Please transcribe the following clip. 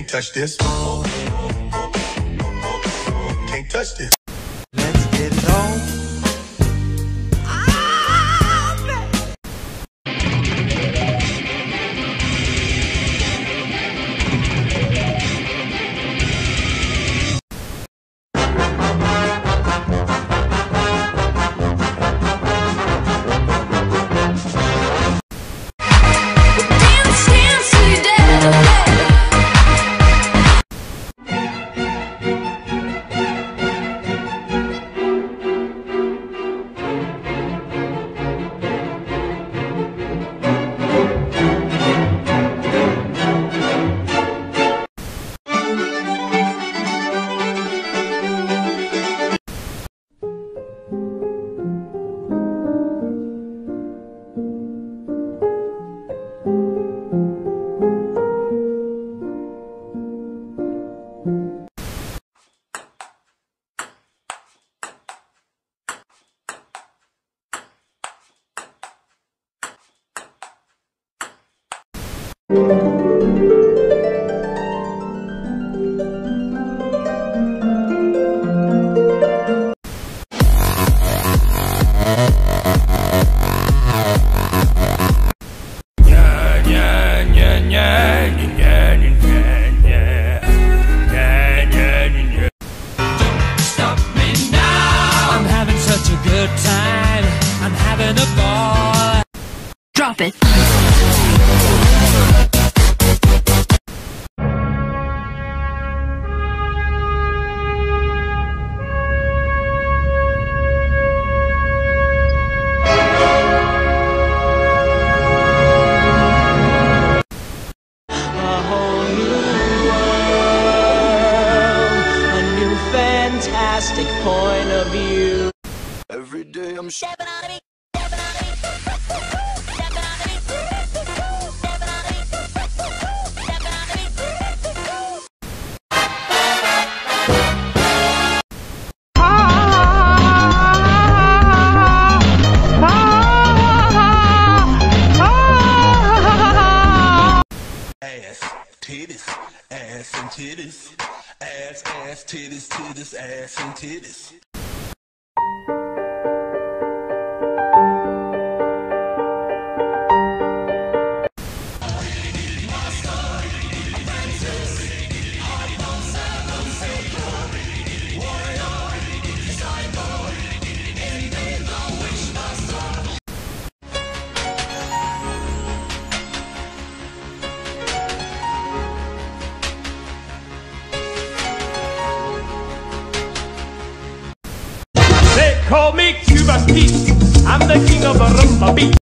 Can't touch this. Can't touch this. Let's get it on. Stop me now. I'm having such a good time. I'm having a ball. Drop it. Fantastic point of view. Every day I'm Stepping on me. ass, titties, ass and titties, ass, titties, titties, ass and titties. They call me Cuba's Pete. I'm the king of a rumba beat.